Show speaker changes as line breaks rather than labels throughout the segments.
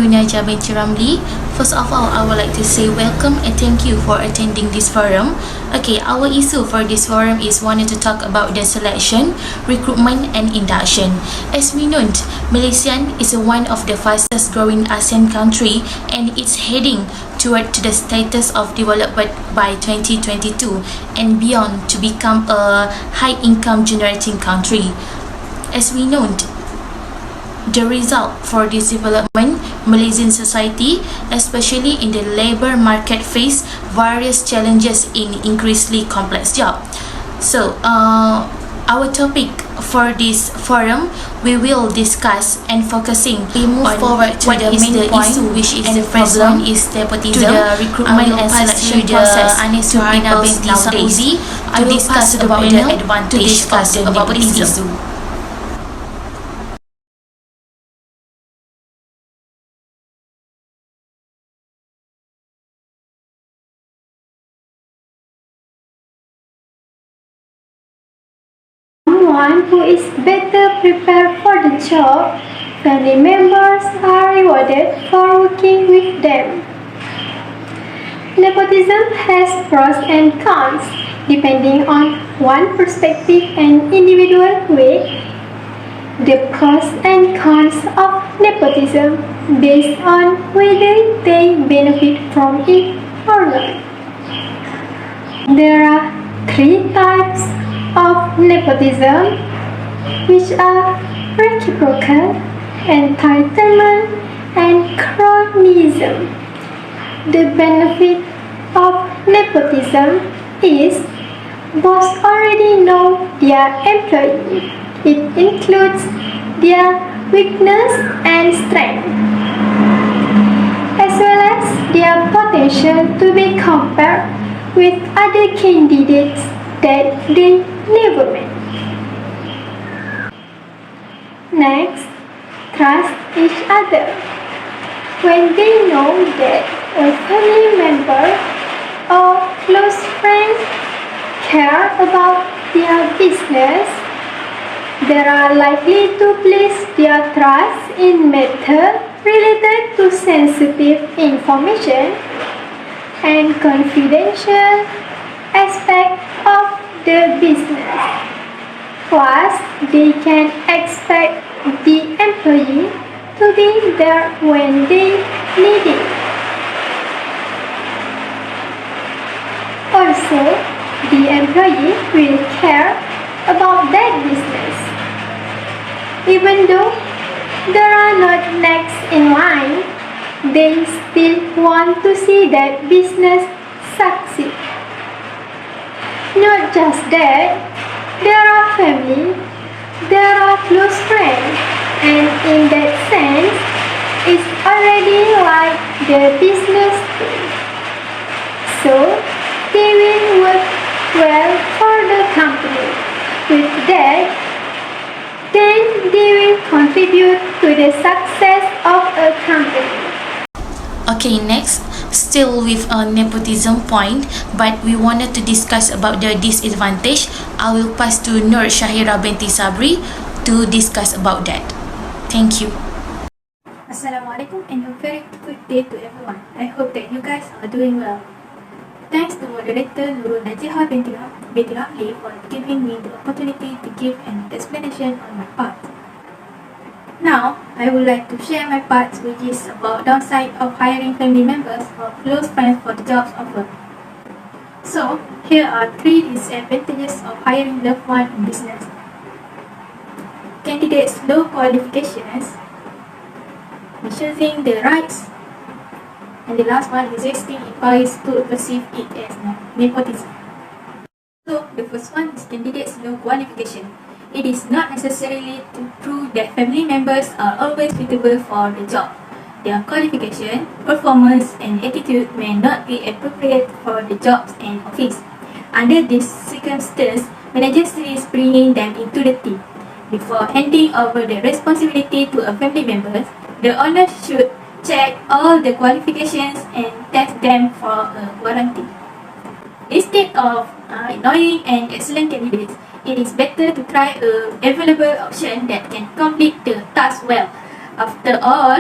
Naja binti Ramli. First of all, I would like to say welcome and thank you for attending this forum. Okay, our issue for this forum is wanted to talk about the selection, recruitment and induction. As we know, Malaysia is one of the fastest growing ASEAN country and it's heading toward to the status of development by 2022 and beyond to become a high income generating country. As we know, the result for this development, Malaysian society, especially in the labor market, face various challenges in increasingly complex job. So, our topic for this forum, we will discuss and focusing. We move forward to the main point, which is the problem is nepotism, to the recruitment and selection process to people nowadays. To discuss about the advantage of the nepotism.
Someone who is better prepared for the job, family members are rewarded for working with them. Nepotism has pros and cons depending on one perspective and individual way. The pros and cons of nepotism based on whether they benefit from it or not. There are three types of nepotism, which are reciprocal, entitlement, and cronyism. The benefit of nepotism is boss already know their employee. It includes their weakness and strength, as well as their potential to be compared with other candidates that they never met. Next, trust each other. When they know that a family member or close friend care about their business, they are likely to place their trust in matters related to sensitive information and confidential aspects of the business. Plus, they can expect the employee to be there when they need it. Also, the employee will care about that business. Even though they are not next in line, they still want to see that business succeed. Not just that, there are family, there are close friends, and in that sense, it's already like the business too. So, they will work well for the company. With that, then they will contribute to the success of a company.
Okay, next, still with a nepotism point, but we wanted to discuss about the disadvantage. I will pass to Nur Shahira binti Sabri to discuss about that. Thank you.
Assalamualaikum and a very good day to everyone. I hope that you guys are doing well. Thanks to moderator Nurul Najihah binti Ramli for giving me the opportunity to give an explanation on my part. Now, I would like to share my part, which is about downside of hiring family members or close friends for the jobs offered. So, here are 3 disadvantages of hiring loved one in business. Candidates low qualifications, misusing the rights, and the last one is existing employees to perceive it as nepotism. So, the first one is candidates low qualification. It is not necessarily to prove that family members are always suitable for the job. Their qualification, performance, and attitude may not be appropriate for the jobs and office. Under this circumstance, managers is bringing them into the team. Before handing over the responsibility to a family member, the owner should check all the qualifications and test them for a warranty. Instead of ignoring an excellent candidate, it is better to try a available option that can complete the task well. After all,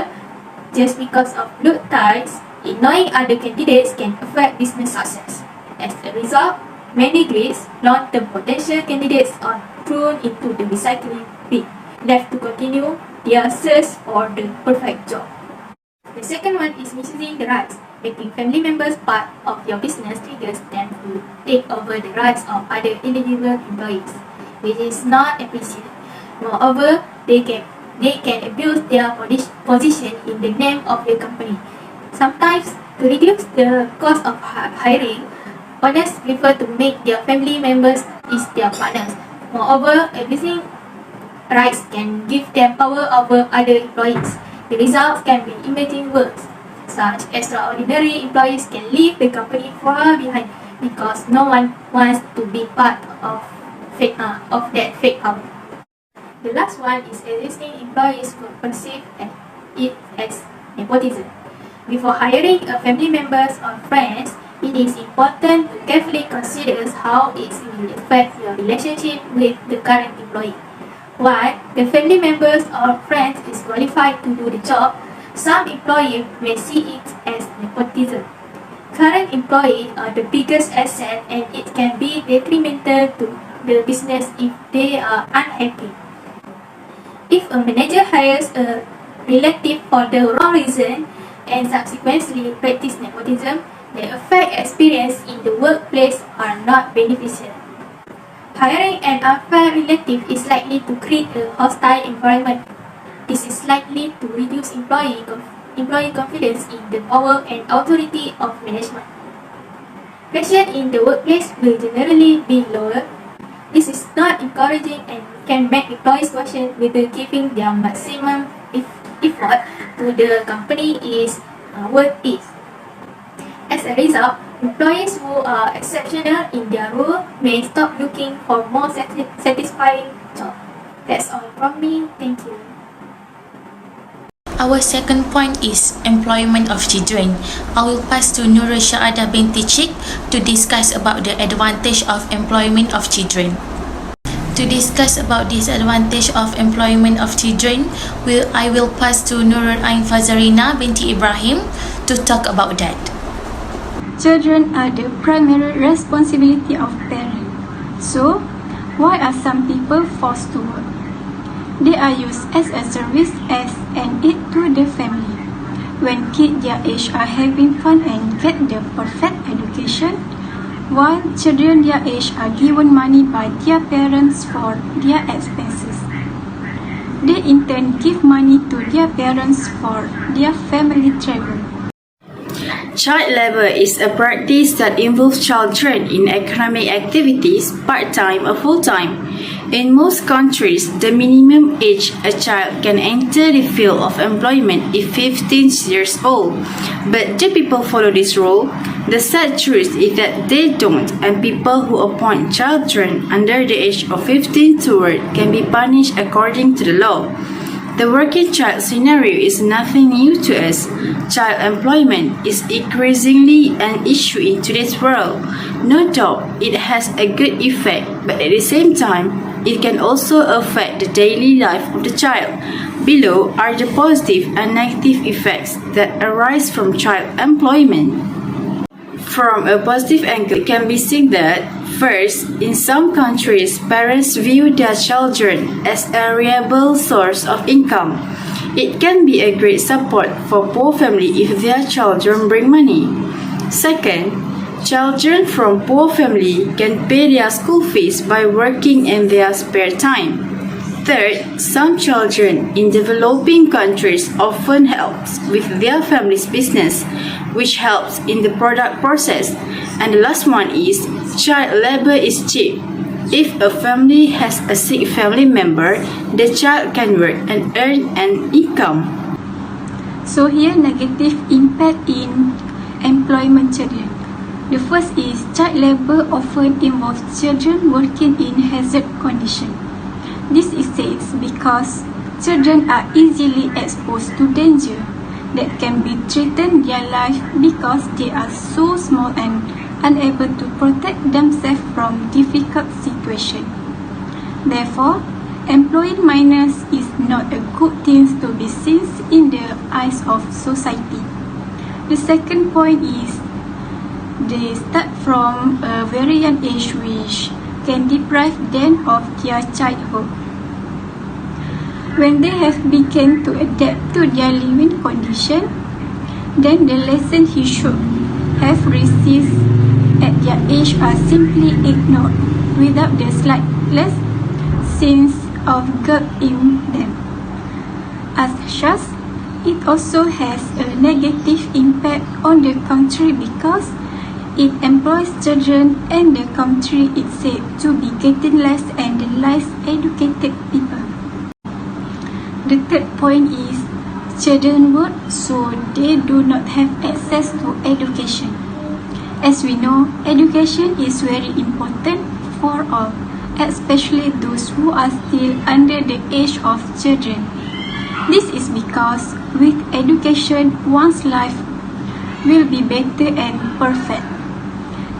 Just because of blood ties, ignoring other candidates can affect business success. As a result, many great long-term potential candidates are thrown into the recycling bin, left to continue their search for the perfect job. The second one is misusing the rights. Making family members part of your business triggers them to take over the rights of other eligible employees, which is not appreciated. Moreover, they can abuse their position in the name of the company. Sometimes, to reduce the cost of hiring, owners prefer to make their family members is their partners. Moreover, abusing rights can give them power over other employees. The results can be imagine worse. Such extraordinary employees can leave the company far behind because no one wants to be part of that fake power. The last one is existing employees who perceive it as nepotism. Before hiring a family members or friends, it is important to carefully consider how it will affect your relationship with the current employee. While the family members or friends is qualified to do the job, some employees may see it as nepotism. Current employees are the biggest asset and it can be detrimental to the business if they are unhappy. If a manager hires a relative for the wrong reason and subsequently practice nepotism, the effect experienced in the workplace are not beneficial. Hiring an unfair relative is likely to create a hostile environment. This is likely to reduce employee confidence in the power and authority of management. Passion in the workplace will generally be lower. This is not encouraging and can make employees question whether giving their maximum effort to the company is worth it. As a result, employees who are exceptional in their role may stop looking for more satisfying jobs. That's all from me. Thank you.
Our second point is employment of children. I will pass to Nurul Syaadah binti Cik to discuss about the advantage of employment of children. To discuss about disadvantage of employment of children, I will pass to Nurul Ain Fazarina binti Ibrahim to talk about that.
Children are the primary responsibility of parents. So, why are some people forced to work? They are used as a service as an aid to the family. When kids their age are having fun and get the perfect education, while children their age are given money by their parents for their expenses. They in turn give money to their parents for their family travel.
Child labour is a practice that involves children in economic activities, part-time or full-time. In most countries, the minimum age a child can enter the field of employment is 15 years old. But do people follow this rule? The sad truth is that they don't, and people who appoint children under the age of 15 to work can be punished according to the law. The working child scenario is nothing new to us. Child employment is increasingly an issue in today's world. No doubt, it has a good effect, but at the same time, it can also affect the daily life of the child. Below are the positive and negative effects that arise from child employment. From a positive angle, it can be seen that, first, in some countries, parents view their children as a reliable source of income. It can be a great support for poor families if their children bring money. Second, children from poor families can pay their school fees by working in their spare time. Third, some children in developing countries often help with their family's business, which helps in the product process. And the last one is, child labor is cheap. If a family has a sick family member, the child can work and earn an income.
So here negative impact in employment children. The first is child labor often involves children working in hazard conditions. This is said because children are easily exposed to danger that can be threaten their life because they are so small and unable to protect themselves from difficult situations. Therefore, employing minors is not a good thing to be seen in the eyes of society. The second point is they start from a very young age which can deprive them of their childhood. When they have begun to adapt to their living condition, then the lessons he should have received at their age are simply ignored without the slightest sense of guilt in them. As such, it also has a negative impact on the country because it employs children and the country itself to be getting less and less educated people. The third point is children work so they do not have access to education. As we know, education is very important for all, especially those who are still under the age of children. This is because with education, one's life will be better and perfect.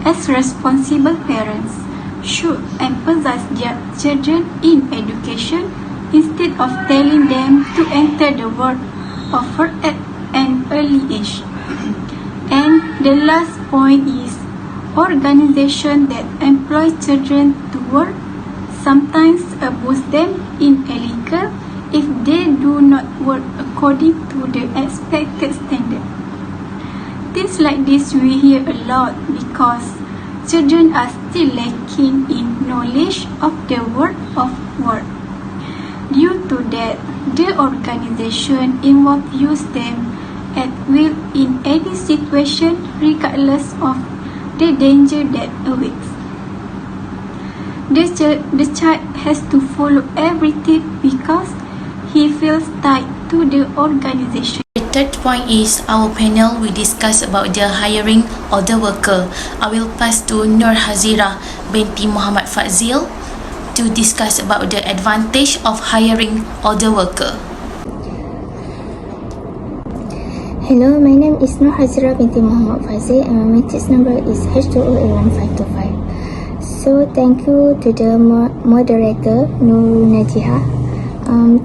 As responsible parents should emphasize their children in education instead of telling them to enter the world of work at an early age. And the last point is organizations that employ children to work sometimes abuse them in illegal if they do not work according to the expected standard. Things like this we hear a lot because children are still lacking in knowledge of the world of work. Due to that, the organization involved use them at will in any situation regardless of the danger that awaits. The child has to follow everything because he feels tied to the organization.
The third point is our panel will discuss about the hiring older worker. I will pass to Nur Hazira binti Muhammad Fazil to discuss about the advantage of hiring older worker.
Hello, my name is Nur Hazira binti Muhammad Fazil and my matrix number is H2O81525. So thank you to the moderator Nur Najiha.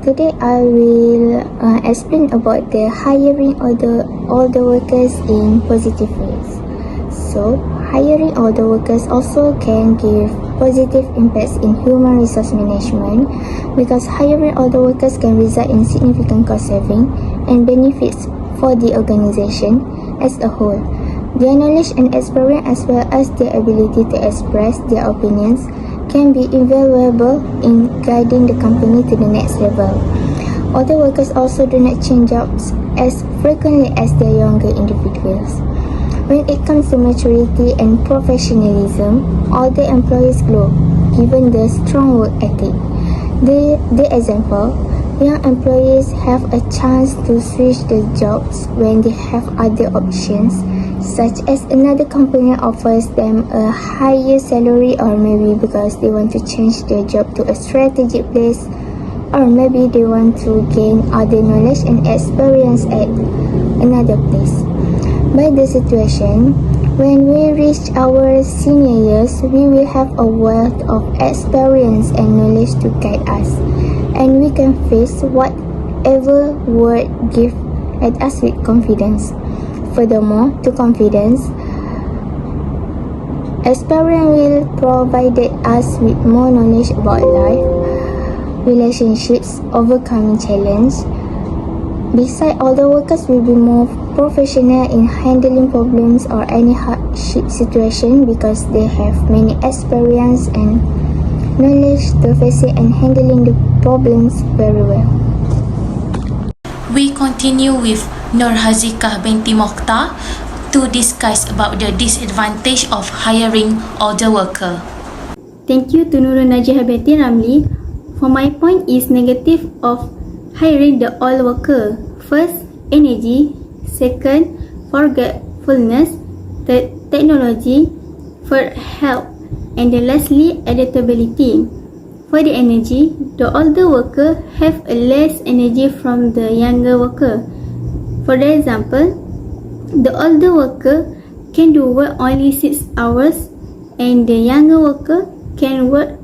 Today I will explain about the hiring older workers in positive ways. So hiring older workers also can give positive impacts in human resource management because hiring older workers can result in significant cost saving and benefits for the organization as a whole. Their knowledge and experience as well as their ability to express their opinions can be invaluable in guiding the company to the next level. Older workers also do not change jobs as frequently as their younger individuals. When it comes to maturity and professionalism, older employees glow, given their strong work ethic. The example, young employees have a chance to switch the jobs when they have other options, such as another company offers them a higher salary, or maybe because they want to change their job to a strategic place, or maybe they want to gain other knowledge and experience at another place. By the situation, when we reach our senior years, we will have a wealth of experience and knowledge to guide us, and we can face whatever world gives at us with confidence. Furthermore, to confidence, experience will provide us with more knowledge about life, relationships, overcoming challenge. Besides, older workers will be more professional in handling problems or any hardship situation because they have many experience and knowledge to face it and handling the problems very well.
We continue with Nur Hazikah binti Mokhtar to discuss about the disadvantage of hiring older worker.
Thank you to Nurul Najiha binti Ramli. For my point is negative of hiring the old worker. First, energy. Second, forgetfulness. Third, technology. Third, help. And then lastly, adaptability. For the energy, the older worker have a less energy from the younger worker. For example, the older worker can do work only 6 hours and the younger worker can work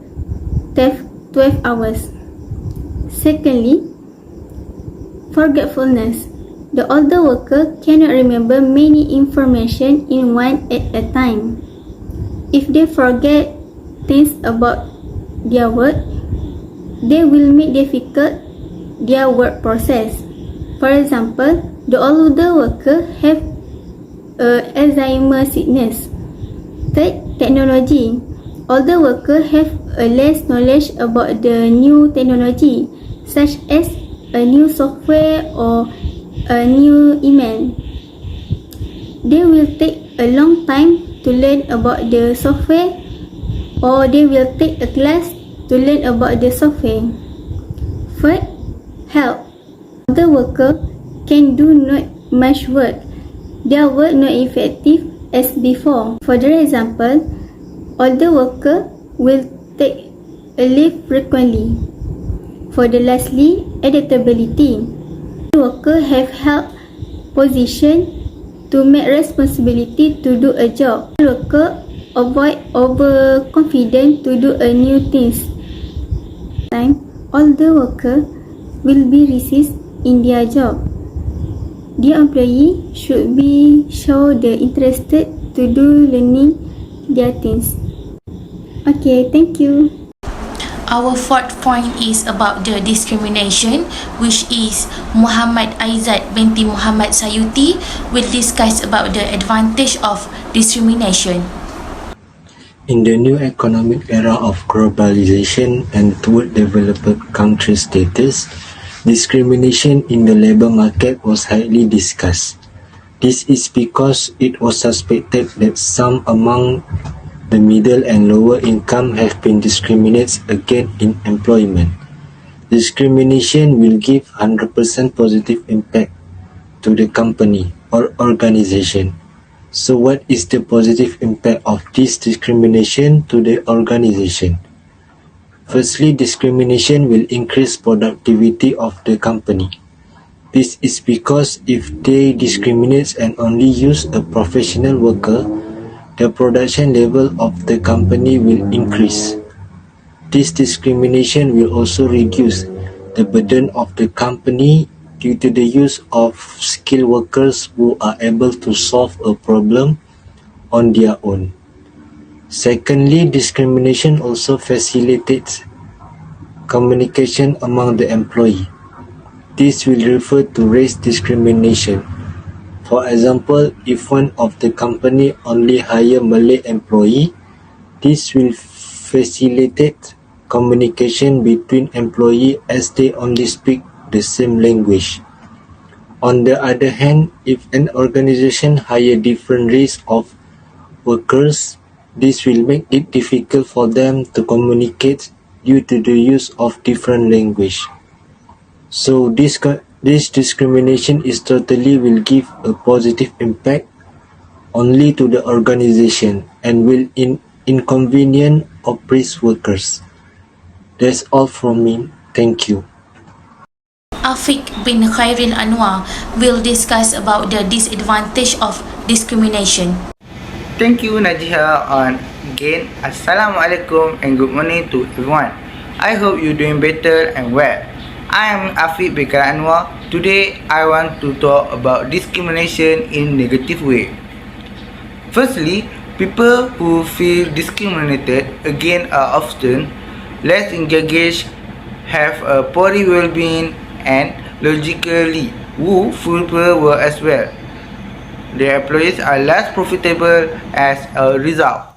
12 hours. Secondly, forgetfulness. The older worker cannot remember many information in one at a time. If they forget things about their work, they will make difficult their work process. For example, the older worker have Alzheimer sickness. Third, technology. Older worker have a less knowledge about the new technology, such as a new software or a new email. They will take a long time to learn about the software, or they will take a class to learn about the software. Fourth, help. Older worker can do not much work. Their work not effective as before. For the example, older worker will take a leave frequently. For the lastly, adaptability. Worker have help position to make responsibility to do a job. Worker avoid overconfident to do a new things. Time, older worker will be resist in their job. The employee should be show the interested to do learning their things. Okay, thank you.
Our fourth point is about the discrimination, which is Muhammad Aizat binti Muhammad Sayuti will discuss about the advantage of discrimination.
In the new economic era of globalization and third developed country status, discrimination in the labor market was highly discussed. This is because it was suspected that some among the middle and lower income have been discriminated against in employment. Discrimination will give 100% positive impact to the company or organization. So what is the positive impact of this discrimination to the organization? Firstly, discrimination will increase productivity of the company. This is because if they discriminate and only use a professional worker, the production level of the company will increase. This discrimination will also reduce the burden of the company due to the use of skilled workers who are able to solve a problem on their own. Secondly, discrimination also facilitates communication among the employee. This will refer to race discrimination. For example, if one of the company only hire Malay employee, this will facilitate communication between employee as they only speak the same language. On the other hand, if an organization hire different race of workers, this will make it difficult for them to communicate due to the use of different language. So this discrimination is totally will give a positive impact only to the organization and will inconvenience oppressed workers. That's all from me. Thank you.
Afiq bin Khairil Anwar will discuss about the disadvantage of discrimination.
Thank you Najiha on again. Assalamualaikum and good morning to everyone. I hope you're doing better and well. I am Afiq bin Khairil Anwar. Today I want to talk about discrimination in negative way. Firstly, people who feel discriminated against are often less engaged, have a poor well-being, and logically poor work as well. Their employees are less profitable as a result.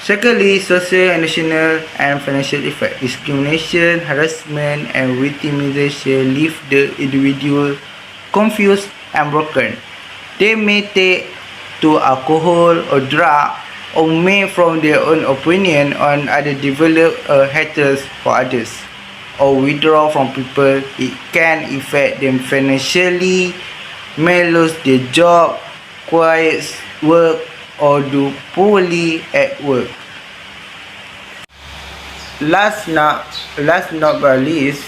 Secondly, social, national, and financial effect. Discrimination, harassment, and victimization leave the individual confused and broken. They may take to alcohol or drug, or may from their own opinion on other develop hatred for others, or withdraw from people. It can affect them financially, may lose their job, quit work, or do poorly at work. Last not but least,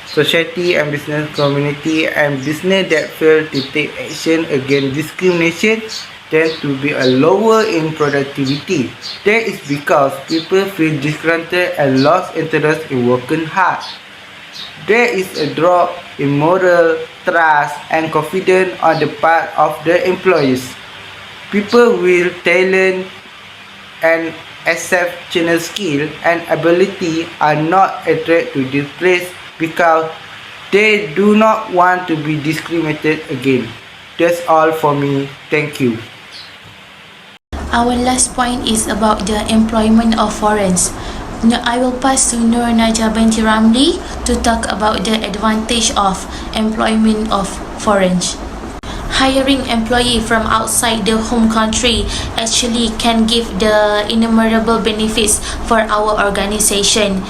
society and business community and business that fail to take action against discrimination tend to be a lower in productivity. That is because people feel disgruntled and lost interest in working hard. There is a drop in moral, trust, and confidence on the part of the employees. People with talent and exceptional skill and ability are not attracted to this place because they do not want to be discriminated again. That's all for me. Thank you.
Our last point is about the employment of foreigners. Now, I will pass to Nur Najah binti Ramli to talk about the advantage of employment of foreigners. Hiring employee from outside the home country actually can give the innumerable benefits for our organization.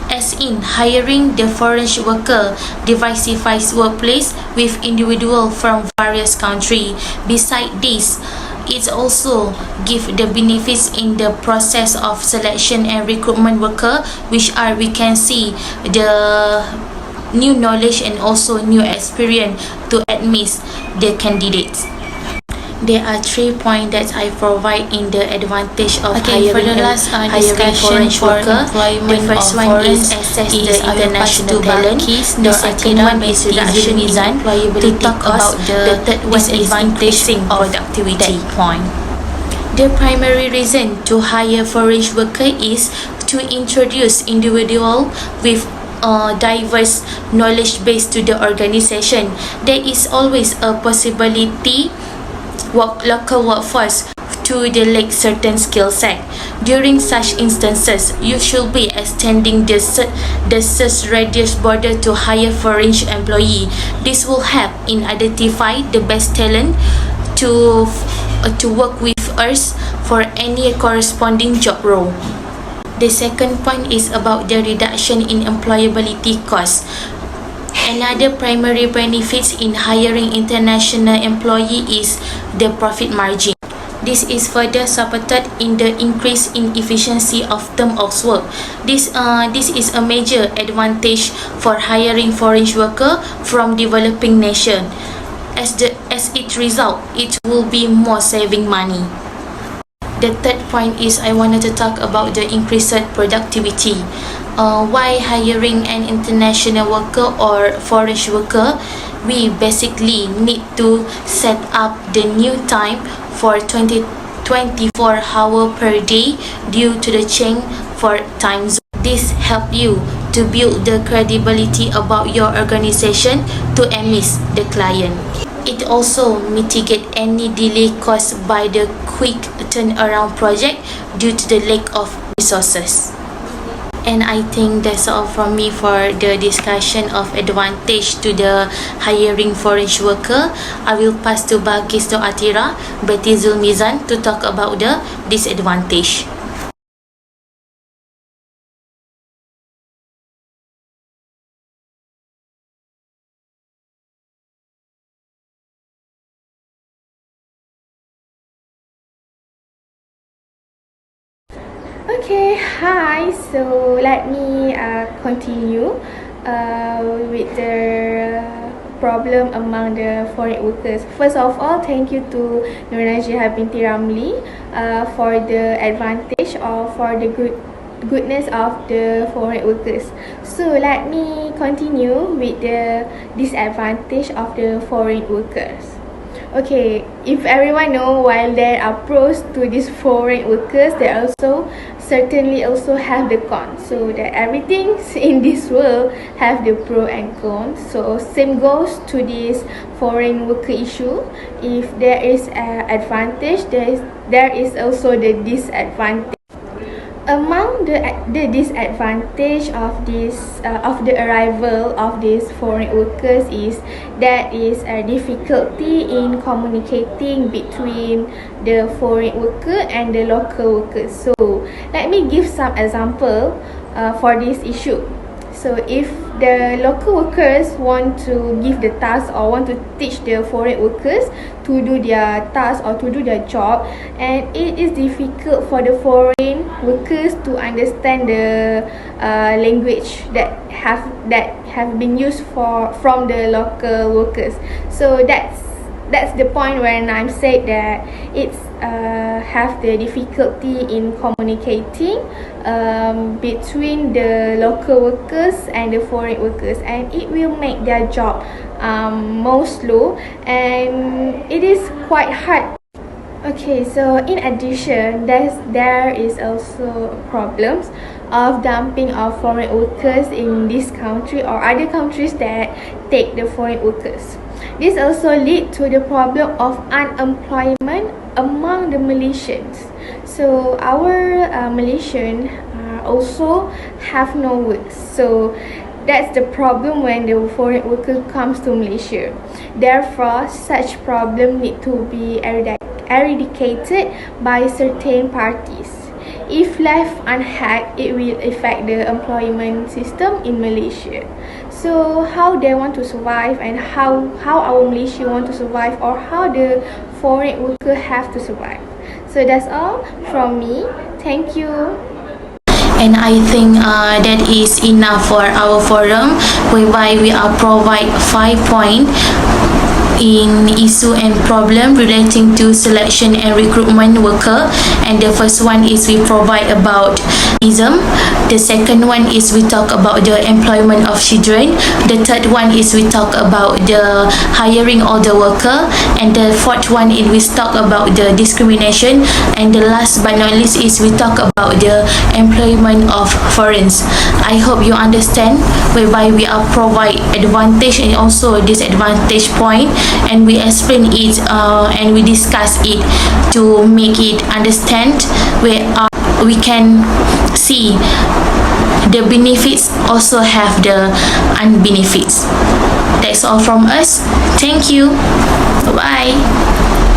As in, hiring the foreign worker diversifies workplace with individuals from various countries. Besides this, it also gives the benefits in the process of selection and recruitment worker, which are we can see the new knowledge and also new experience to admit the candidates. There are 3 points that I provide in the advantage of hiring
for the last
hiring
discussion
foreign
for
worker. The
employment
first
of
one is
foreigners
assess
is
the
I will pass
international
to
talent.
Balkis,
The second one is reduction in
Mizan to
employability
talk
cost.
about
The third one is
disadvantage
increasing
of
productivity.
that point.
The primary reason to hire foreign worker is to introduce individual with diverse knowledge base to the organization. There is always a possibility local workforce to the lack certain skill set. During such instances, you should be extending the search radius border to hire foreign employee. This will help in identify the best talent to work with us for any corresponding job role. The second point is about the reduction in employability costs. Another primary benefit in hiring international employee is the profit margin. This is further supported in the increase in efficiency of term of work. This is a major advantage for hiring foreign worker from developing nation. As it result, it will be more saving money. The third point is I wanted to talk about the increased productivity. Why hiring an international worker or foreign worker? We basically need to set up the new time for 24 hours per day due to the change for time zone. This help you to build the credibility about your organization to emise the client. It also mitigate any delay caused by the quick turnaround project due to the lack of resources. And I think that's all from me for the discussion of advantage to the hiring foreign worker. I will pass to Balkis to Atira, Betty Zulmizan to talk about the disadvantage.
Okay, hi. So let me continue with the problem among the foreign workers. First of all, thank you to Nur Najah binti Ramli for the advantage or for the goodness of the foreign workers. So let me continue with the disadvantage of the foreign workers. Okay, if everyone know, while there are pros to these foreign workers, there also certainly also have the cons. So that everything in this world have the pro and cons. So same goes to this foreign worker issue. If there is an advantage, there is also the disadvantage. Among the disadvantage of the arrival of these foreign workers is that is a difficulty in communicating between the foreign worker and the local workers. So let me give some example for this issue. So if the local workers want to give the task or want to teach the foreign workers to do their task or to do their job, and it is difficult for the foreign workers to understand the language that have been used from the local workers. So that's the point when I'm saying that it's have the difficulty in communicating between the local workers and the foreign workers, and it will make their job more slow, and it is quite hard. Okay, so in addition, there is also problems of dumping of foreign workers in this country or other countries that take the foreign workers. This also lead to the problem of unemployment among the Malaysians. So our Malaysian also have no work. So that's the problem when the foreign worker comes to Malaysia. Therefore, such problem need to be eradicated by certain parties. If left unhacked, it will affect the employment system in Malaysia. So how they want to survive, and how our Malaysia want to survive, or how the foreign worker have to survive. So that's all from me. Thank you.
And I think that is enough for our forum, whereby we are provide 5 points in issue and problem relating to selection and recruitment worker. And the first one is we provide about ism. The second one is we talk about the employment of children. The third one is we talk about the hiring older worker. And the fourth one is we talk about the discrimination. And the last but not least is we talk about the employment of foreigners. I hope you understand, whereby we are provide advantage and also disadvantage point, and we explain it and we discuss it to make it understand where we can see the benefits also have the unbenefits. That's all from us. Thank you. Bye bye.